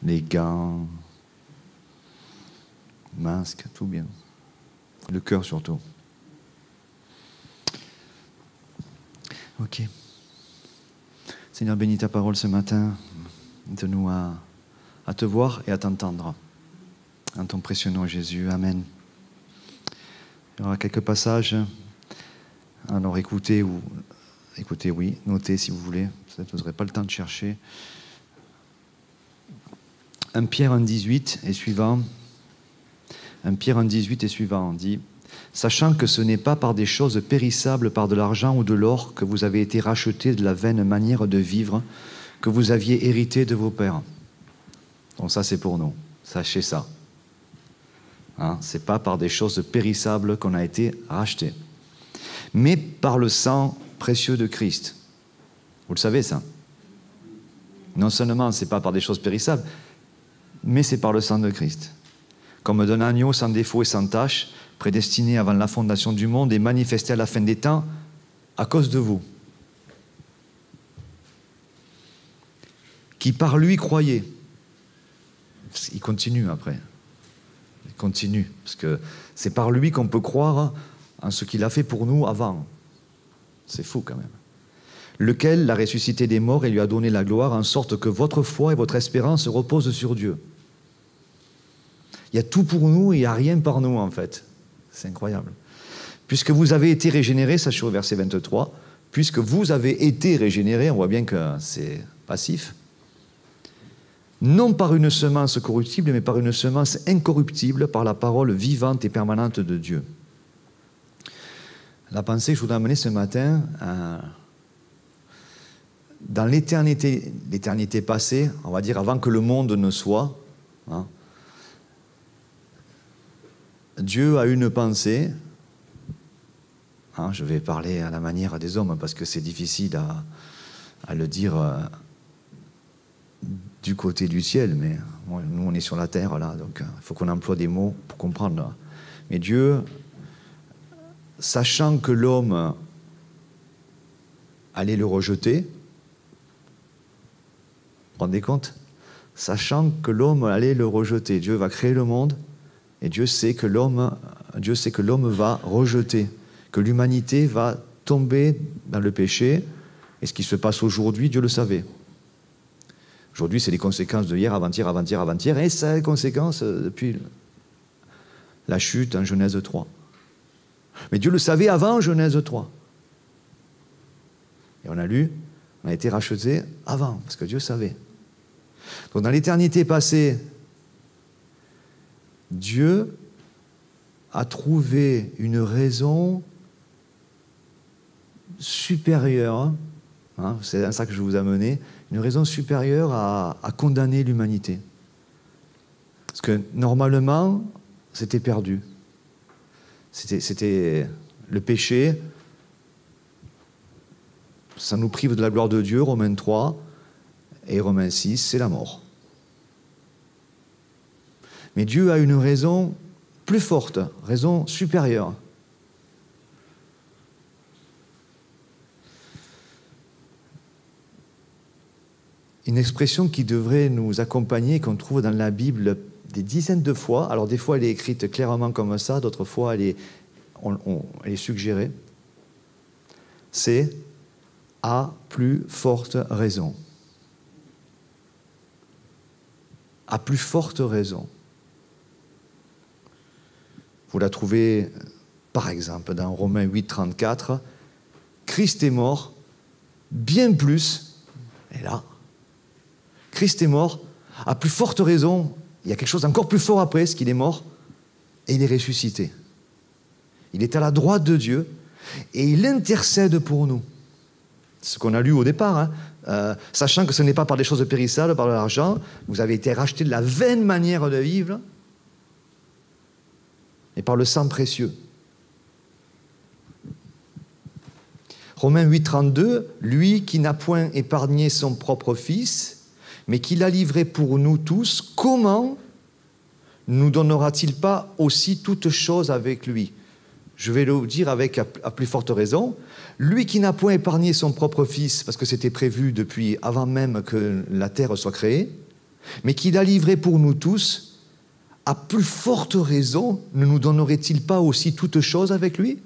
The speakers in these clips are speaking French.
les gants, masque, tout bien. Le cœur surtout. Ok. Seigneur, bénis ta parole ce matin. Aide-nous à te voir et à t'entendre. En ton précieux nom, Jésus. Amen. Il y aura quelques passages. Alors écoutez, oui, notez si vous voulez. Peut-être vous n'aurez pas le temps de chercher. 1 Pierre 1,18 et suivant. 1 Pierre 1,18 et suivant dit « Sachant que ce n'est pas par des choses périssables, par de l'argent ou de l'or, que vous avez été rachetés de la vaine manière de vivre que vous aviez hérité de vos pères. » Donc ça, c'est pour nous. Sachez ça. Hein, ce n'est pas par des choses périssables qu'on a été rachetés, mais par le sang précieux de Christ. Vous le savez, ça. Non seulement ce n'est pas par des choses périssables, mais c'est par le sang de Christ. Comme d'un agneau sans défaut et sans tache, prédestiné avant la fondation du monde et manifesté à la fin des temps à cause de vous. Qui par lui croyez. Il continue après. Il continue, parce que c'est par lui qu'on peut croire en ce qu'il a fait pour nous avant. C'est fou quand même. Lequel l'a ressuscité des morts et lui a donné la gloire, en sorte que votre foi et votre espérance reposent sur Dieu. Il y a tout pour nous et il n'y a rien par nous, en fait. C'est incroyable. Puisque vous avez été régénérés, ça c'est au verset 23, puisque vous avez été régénérés, on voit bien que c'est passif, non par une semence corruptible, mais par une semence incorruptible, par la parole vivante et permanente de Dieu. La pensée que je voudrais amener ce matin, dans l'éternité passée, on va dire avant que le monde ne soit, hein, Dieu a une pensée, hein, je vais parler à la manière des hommes parce que c'est difficile à le dire du côté du ciel, mais nous on est sur la terre là, donc il faut qu'on emploie des mots pour comprendre. Mais Dieu, sachant que l'homme allait le rejeter, vous vous rendez compte? Sachant que l'homme allait le rejeter, Dieu va créer le monde et Dieu sait que l'homme va rejeter, que l'humanité va tomber dans le péché. Et ce qui se passe aujourd'hui, Dieu le savait. Aujourd'hui, c'est les conséquences de hier, avant-hier, et ça a des conséquences depuis la chute en Genèse 3. Mais Dieu le savait avant Genèse 3. Et on a lu, on a été rachetés avant, parce que Dieu savait. Donc dans l'éternité passée, Dieu a trouvé une raison supérieure, hein, c'est à ça que je vous ai amené, une raison supérieure à condamner l'humanité. Parce que normalement, c'était perdu. C'était le péché, ça nous prive de la gloire de Dieu, Romains 3, et Romains 6, c'est la mort. Mais Dieu a une raison plus forte, raison supérieure. Une expression qui devrait nous accompagner, qu'on trouve dans la Bible des dizaines de fois. Alors des fois elle est écrite clairement comme ça, d'autres fois elle est suggérée. C'est « à plus forte raison ». À plus forte raison. Vous la trouvez, par exemple, dans Romains 8, 34. Christ est mort, bien plus, et là, Christ est mort, à plus forte raison, il y a quelque chose d'encore plus fort après, ce qu'il est mort, et il est ressuscité. Il est à la droite de Dieu, et il intercède pour nous. C'est ce qu'on a lu au départ, hein. Sachant que ce n'est pas par des choses périssables, par de l'argent, vous avez été rachetés de la vaine manière de vivre, et par le sang précieux. Romains 8, 32, lui qui n'a point épargné son propre fils, mais qui l'a livré pour nous tous, comment nous donnera-t-il pas aussi toutes choses avec lui? Je vais le dire avec à plus forte raison. Lui qui n'a point épargné son propre fils, parce que c'était prévu depuis avant même que la terre soit créée, mais qu'il a livré pour nous tous, à plus forte raison, ne nous donnerait-il pas aussi toutes choses avec lui?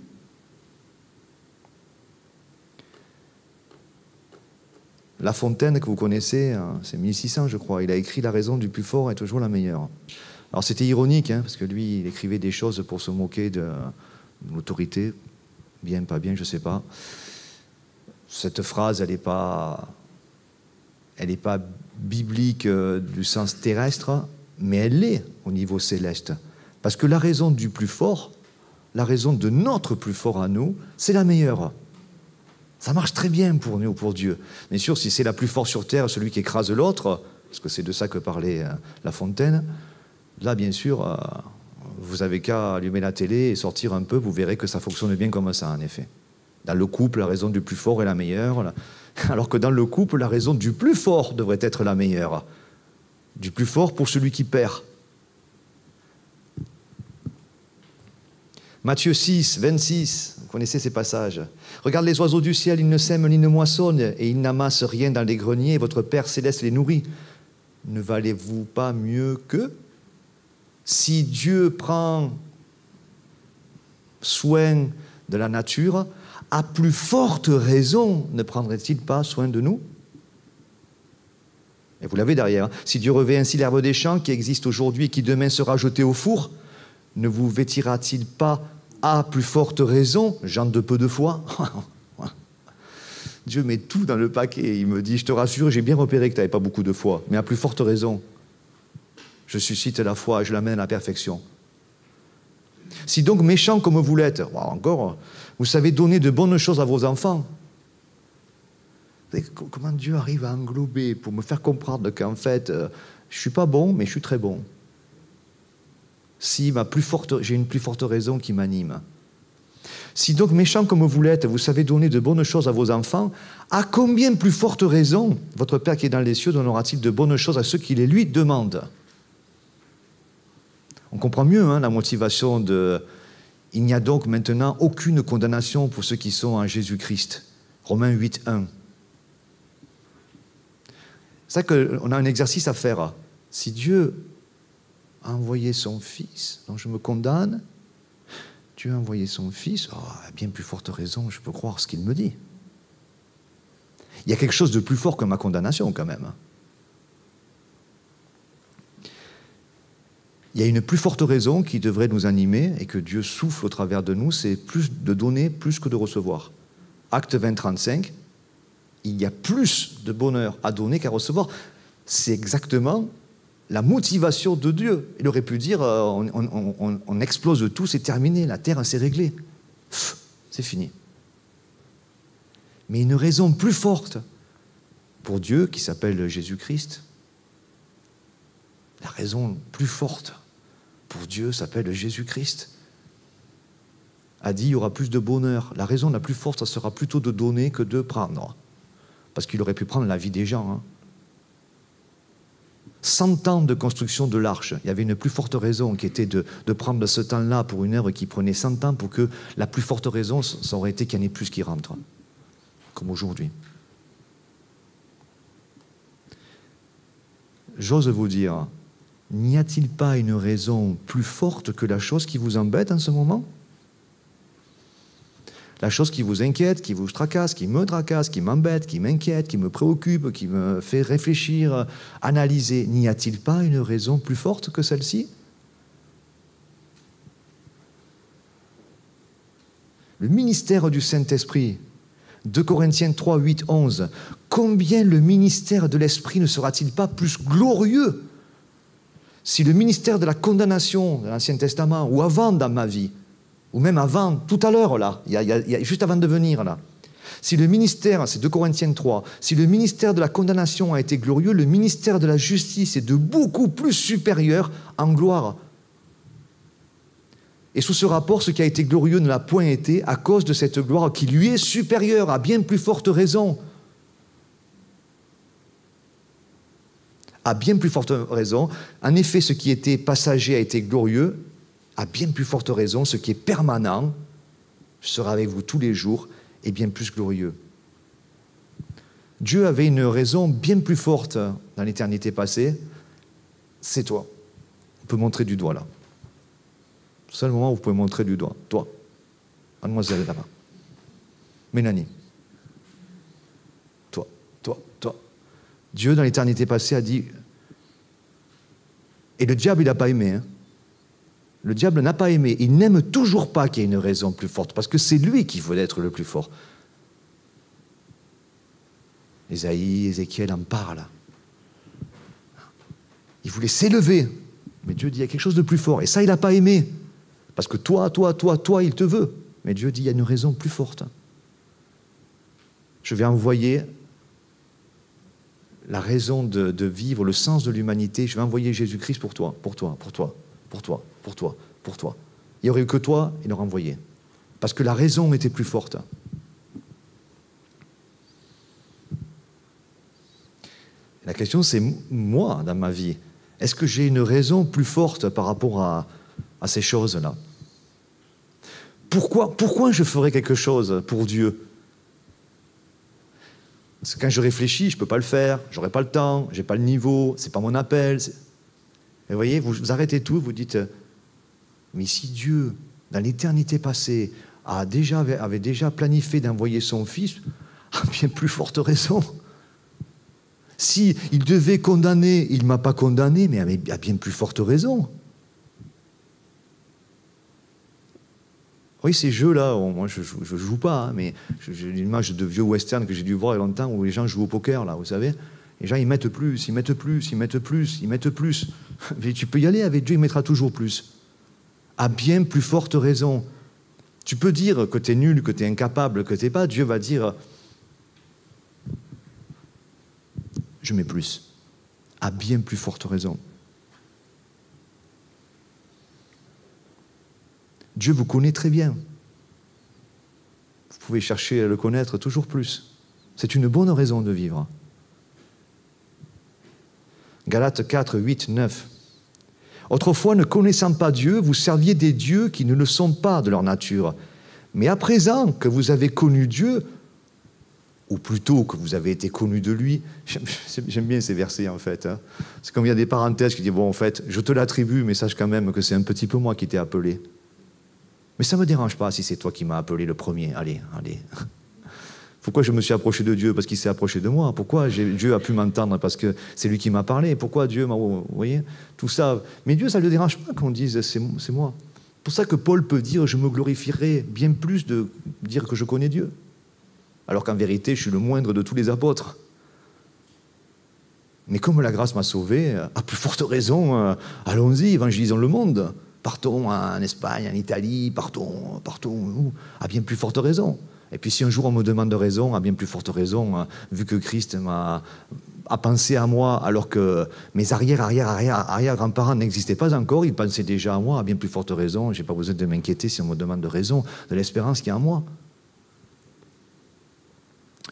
La Fontaine, que vous connaissez, c'est 1600 je crois, il a écrit « La raison du plus fort est toujours la meilleure ». Alors c'était ironique, parce que lui, il écrivait des choses pour se moquer de l'autorité, bien, pas bien, je ne sais pas. Cette phrase, elle n'est pas biblique du sens terrestre, mais elle l'est au niveau céleste. Parce que la raison du plus fort, la raison de notre plus fort à nous, c'est la meilleure. Ça marche très bien pour nous, pour Dieu. Bien sûr, si c'est la plus forte sur terre, celui qui écrase l'autre, parce que c'est de ça que parlait La Fontaine, là, bien sûr, vous avez qu'à allumer la télé et sortir un peu, vous verrez que ça fonctionne bien comme ça, en effet. Dans le couple, la raison du plus fort est la meilleure, alors que dans le couple, la raison du plus fort devrait être la meilleure. Du plus fort pour celui qui perd. Matthieu 6, 26, vous connaissez ces passages. « Regarde les oiseaux du ciel, ils ne sèment ni ne moissonnent, et ils n'amassent rien dans les greniers, et votre Père céleste les nourrit. Ne valez-vous pas mieux qu'eux? Si Dieu prend soin de la nature, à plus forte raison ne prendrait-il pas soin de nous? » Et vous l'avez derrière. « Si Dieu revêt ainsi l'herbe des champs qui existe aujourd'hui et qui demain sera jetée au four, ne vous vêtira-t-il pas à plus forte raison, gens de peu de foi ?» Dieu met tout dans le paquet. Il me dit, je te rassure, j'ai bien repéré que tu n'avais pas beaucoup de foi, mais à plus forte raison, je suscite la foi et je l'amène à la perfection. Si donc méchants comme vous l'êtes, encore, vous savez donner de bonnes choses à vos enfants. Comment Dieu arrive à englober pour me faire comprendre qu'en fait, je ne suis pas bon, mais je suis très bon. Si j'ai une plus forte raison qui m'anime. Si donc méchants comme vous l'êtes, vous savez donner de bonnes choses à vos enfants, à combien plus forte raison votre Père qui est dans les cieux donnera-t-il de bonnes choses à ceux qui les lui demandent? On comprend mieux la motivation de « Il n'y a donc maintenant aucune condamnation pour ceux qui sont en Jésus-Christ ». Romains 8, 1. C'est ça qu'on a un exercice à faire. Si Dieu a envoyé son Fils, dont je me condamne, Dieu a envoyé son Fils, à bien plus forte raison, je peux croire ce qu'il me dit. Il y a quelque chose de plus fort que ma condamnation, quand même. Il y a une plus forte raison qui devrait nous animer et que Dieu souffle au travers de nous, c'est plus de donner plus que de recevoir. Acte 20, 35, il y a plus de bonheur à donner qu'à recevoir. C'est exactement la motivation de Dieu. Il aurait pu dire, on explose tout, c'est terminé, la terre s'est réglée. C'est fini. Mais une raison plus forte pour Dieu, qui s'appelle Jésus-Christ, la raison plus forte pour Dieu s'appelle Jésus-Christ, a dit il y aura plus de bonheur. La raison la plus forte, ça sera plutôt de donner que de prendre. Parce qu'il aurait pu prendre la vie des gens. 100 ans de construction de l'arche, il y avait une plus forte raison qui était de prendre ce temps-là pour une œuvre qui prenait 100 ans pour que la plus forte raison, ça aurait été qu'il y en ait plus qui rentrent, comme aujourd'hui. J'ose vous dire, n'y a-t-il pas une raison plus forte que la chose qui vous embête en ce moment? La chose qui vous inquiète, qui vous tracasse, qui me tracasse, qui m'embête, qui m'inquiète, qui me préoccupe, qui me fait réfléchir, analyser, n'y a-t-il pas une raison plus forte que celle-ci? Le ministère du Saint-Esprit, 2 Corinthiens 3, 8, 11. Combien le ministère de l'Esprit ne sera-t-il pas plus glorieux si le ministère de la condamnation de l'Ancien Testament, ou avant dans ma vie, ou même avant, tout à l'heure, là, juste avant de venir, là, si le ministère, c'est 2 Corinthiens 3, si le ministère de la condamnation a été glorieux, le ministère de la justice est de beaucoup plus supérieur en gloire. Et sous ce rapport, ce qui a été glorieux ne l'a point été à cause de cette gloire qui lui est supérieure, à bien plus forte raison. À bien plus forte raison. En effet, ce qui était passager a été glorieux. À bien plus forte raison, ce qui est permanent sera avec vous tous les jours et bien plus glorieux. Dieu avait une raison bien plus forte dans l'éternité passée c'est toi. On peut montrer du doigt là. C'est le moment où vous pouvez montrer du doigt. Toi, mademoiselle là-bas. Mélanie. Toi. Dieu, dans l'éternité passée, a dit... Et le diable, il n'a pas aimé. Hein. Le diable n'a pas aimé. Il n'aime toujours pas qu'il y ait une raison plus forte, parce que c'est lui qui veut être le plus fort. Ésaïe, Ézéchiel en parlent. Il voulait s'élever. Mais Dieu dit, il y a quelque chose de plus fort. Et ça, il n'a pas aimé. Parce que toi, il te veut. Mais Dieu dit, il y a une raison plus forte. Je vais envoyer la raison de vivre, le sens de l'humanité. Je vais envoyer Jésus-Christ pour toi. Il n'y aurait eu que toi, il l'aurait envoyé. Parce que la raison était plus forte. La question, c'est moi, dans ma vie. Est-ce que j'ai une raison plus forte par rapport à ces choses-là? Pourquoi je ferais quelque chose pour Dieu? Parce que quand je réfléchis, je ne peux pas le faire, je n'aurai pas le temps, je n'ai pas le niveau, ce n'est pas mon appel. Et vous voyez, vous arrêtez tout, vous dites, mais si Dieu, dans l'éternité passée, avait déjà planifié d'envoyer son Fils, à bien plus forte raison. Si il devait condamner, il ne m'a pas condamné, mais à bien plus forte raison. Oui, ces jeux-là, moi je ne joue pas, hein, mais j'ai une image de vieux western que j'ai dû voir il y a longtemps où les gens jouent au poker, là, vous savez. Les gens, ils mettent plus. Mais tu peux y aller avec Dieu, il mettra toujours plus. À bien plus forte raison. Tu peux dire que tu es nul, que tu es incapable, que tu n'es pas. Dieu va dire, je mets plus. À bien plus forte raison. Dieu vous connaît très bien. Vous pouvez chercher à le connaître toujours plus. C'est une bonne raison de vivre. Galates 4, 8, 9. Autrefois, ne connaissant pas Dieu, vous serviez des dieux qui ne le sont pas de leur nature. Mais à présent que vous avez connu Dieu, ou plutôt que vous avez été connu de lui, j'aime bien ces versets en fait. Hein. C'est comme il y a des parenthèses qui disent, bon en fait, je te l'attribue, mais sache quand même que c'est un petit peu moi qui t'ai appelé. Mais ça ne me dérange pas si c'est toi qui m'as appelé le premier. Allez. Pourquoi je me suis approché de Dieu? Parce qu'il s'est approché de moi. Pourquoi Dieu a pu m'entendre? Parce que c'est lui qui m'a parlé. Pourquoi Dieu m'a... Vous voyez, tout ça. Mais Dieu, ça ne le dérange pas qu'on dise c'est moi. C'est pour ça que Paul peut dire je me glorifierai bien plus de dire que je connais Dieu. Alors qu'en vérité, je suis le moindre de tous les apôtres. Mais comme la grâce m'a sauvé, à plus forte raison, allons-y, évangélisons le monde. Partons en Espagne, en Italie, partons à bien plus forte raison. Et puis si un jour on me demande de raison, à bien plus forte raison, vu que Christ a pensé à moi alors que mes arrière-grands-parents n'existaient pas encore, ils pensaient déjà à moi, à bien plus forte raison, je n'ai pas besoin de m'inquiéter si on me demande de raison, de l'espérance qu'il y a en moi.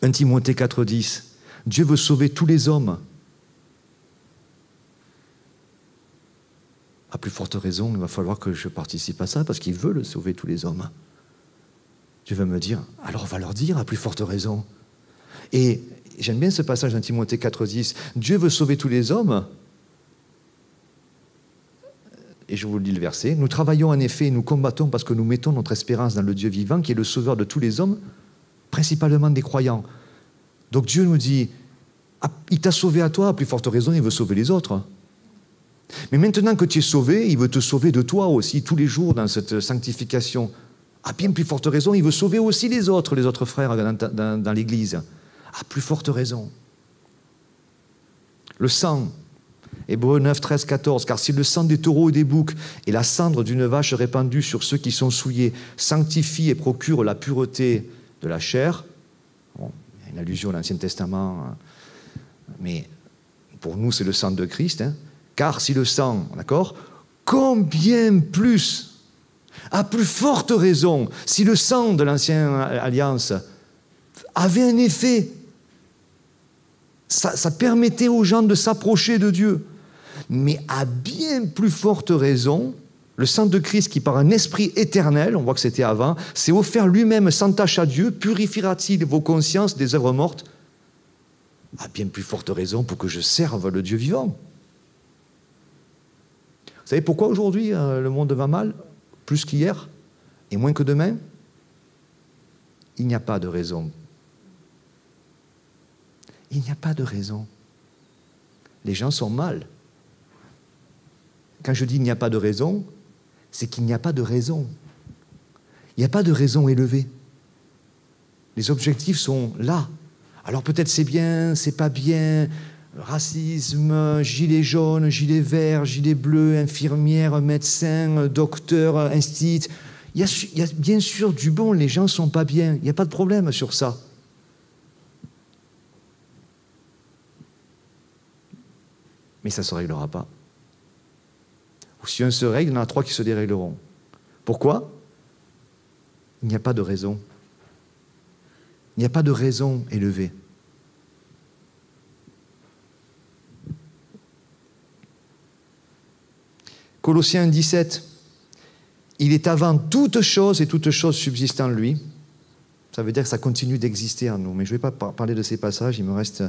1 Timothée 4, 10. Dieu veut sauver tous les hommes. À plus forte raison, il va falloir que je participe à ça parce qu'il veut le sauver tous les hommes. Dieu va me dire, alors on va leur dire à plus forte raison. Et j'aime bien ce passage dans Timothée 4,10. Dieu veut sauver tous les hommes. Et je vous lis le verset. Nous travaillons en effet et nous combattons parce que nous mettons notre espérance dans le Dieu vivant qui est le sauveur de tous les hommes, principalement des croyants. Donc Dieu nous dit, il t'a sauvé à toi, à plus forte raison, il veut sauver les autres. Mais maintenant que tu es sauvé, il veut te sauver de toi aussi, tous les jours dans cette sanctification. À bien plus forte raison, il veut sauver aussi les autres frères dans l'Église. À plus forte raison. Le sang, Hébreux 9, 13, 14. Car si le sang des taureaux et des boucs et la cendre d'une vache répandue sur ceux qui sont souillés sanctifie et procure la pureté de la chair, bon, il y a une allusion à l'Ancien Testament, mais pour nous c'est le sang de Christ, hein. Car si le sang, d'accord, combien plus, à plus forte raison, si le sang de l'Ancienne Alliance avait un effet, ça permettait aux gens de s'approcher de Dieu. Mais à bien plus forte raison, le sang de Christ qui par un esprit éternel, on voit que c'était avant, s'est offert lui-même sans tache à Dieu, purifiera-t-il vos consciences des œuvres mortes? À bien plus forte raison pour que je serve le Dieu vivant. Vous savez pourquoi aujourd'hui le monde va mal, plus qu'hier, et moins que demain? Il n'y a pas de raison. Il n'y a pas de raison. Les gens sont mal. Quand je dis il n'y a pas de raison, c'est qu'il n'y a pas de raison. Il n'y a pas de raison élevée. Les objectifs sont là. Alors peut-être c'est bien, c'est pas bien, racisme, gilet jaune, gilet vert, gilet bleu, infirmière, médecin, docteur, institut. Il y a bien sûr du bon, les gens ne sont pas bien. Il n'y a pas de problème sur ça. Mais ça ne se réglera pas. Ou si un se règle, il y en a 3 qui se dérégleront. Pourquoi? Il n'y a pas de raison. Il n'y a pas de raison élevée. Colossiens 17. Il est avant toute chose et toute chose subsiste en lui. Ça veut dire que ça continue d'exister en nous. Mais je ne vais pas parler de ces passages, il me reste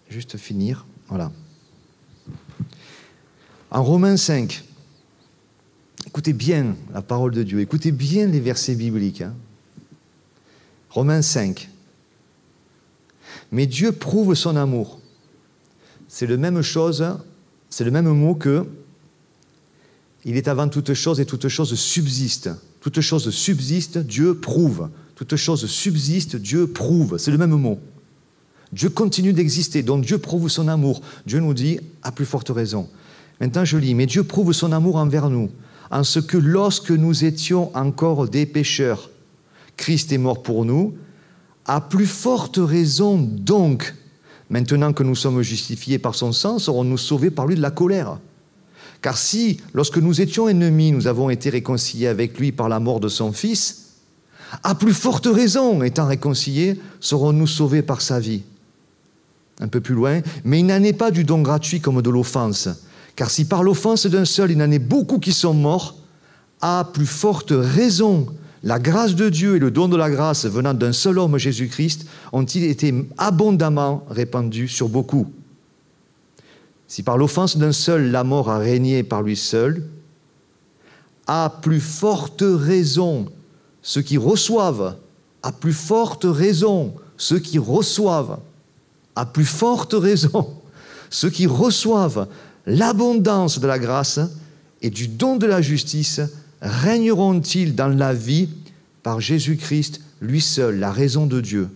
juste finir. Voilà. En Romains 5, écoutez bien la parole de Dieu, écoutez bien les versets bibliques. Romains 5. Mais Dieu prouve son amour. C'est la même chose, c'est le même mot que il est avant toute chose et toute chose subsiste. Toute chose subsiste, Dieu prouve. Toute chose subsiste, Dieu prouve. C'est le même mot. Dieu continue d'exister, donc Dieu prouve son amour. Dieu nous dit, à plus forte raison. Maintenant je lis, mais Dieu prouve son amour envers nous, en ce que lorsque nous étions encore des pécheurs, Christ est mort pour nous, à plus forte raison donc, maintenant que nous sommes justifiés par son sang, serons-nous sauvés par lui de la colère. Car si, lorsque nous étions ennemis, nous avons été réconciliés avec lui par la mort de son Fils, à plus forte raison, étant réconciliés, serons-nous sauvés par sa vie. Un peu plus loin, mais il n'en est pas du don gratuit comme de l'offense. Car si par l'offense d'un seul, il en est beaucoup qui sont morts, à plus forte raison, la grâce de Dieu et le don de la grâce venant d'un seul homme, Jésus-Christ, ont-ils été abondamment répandus sur beaucoup. Si par l'offense d'un seul, la mort a régné par lui seul, à plus forte raison, ceux qui reçoivent, à plus forte raison, ceux qui reçoivent, à plus forte raison, ceux qui reçoivent l'abondance de la grâce et du don de la justice, régneront-ils dans la vie par Jésus-Christ, lui seul, la raison de Dieu.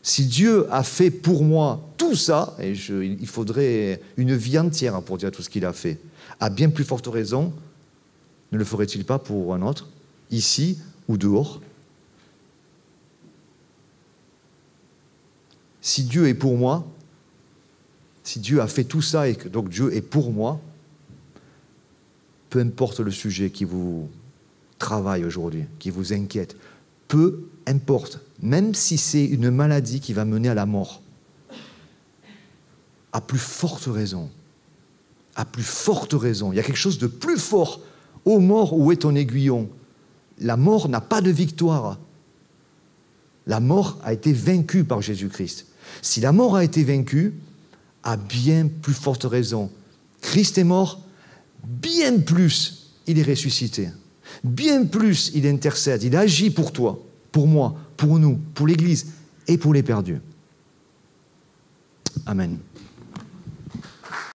Si Dieu a fait pour moi tout ça, et il faudrait une vie entière pour dire tout ce qu'il a fait, à bien plus forte raison, ne le ferait-il pas pour un autre, ici ou dehors? Si Dieu est pour moi, si Dieu a fait tout ça et que donc Dieu est pour moi, peu importe le sujet qui vous travaille aujourd'hui, qui vous inquiète, peu importe, même si c'est une maladie qui va mener à la mort, à plus forte raison, à plus forte raison, il y a quelque chose de plus fort. Ô mort, où est ton aiguillon? La mort n'a pas de victoire. La mort a été vaincue par Jésus-Christ. Si la mort a été vaincue, à bien plus forte raison, Christ est mort, bien plus il est ressuscité. Bien plus il intercède, il agit pour toi, pour moi, pour nous, pour l'Église et pour les perdus. Amen.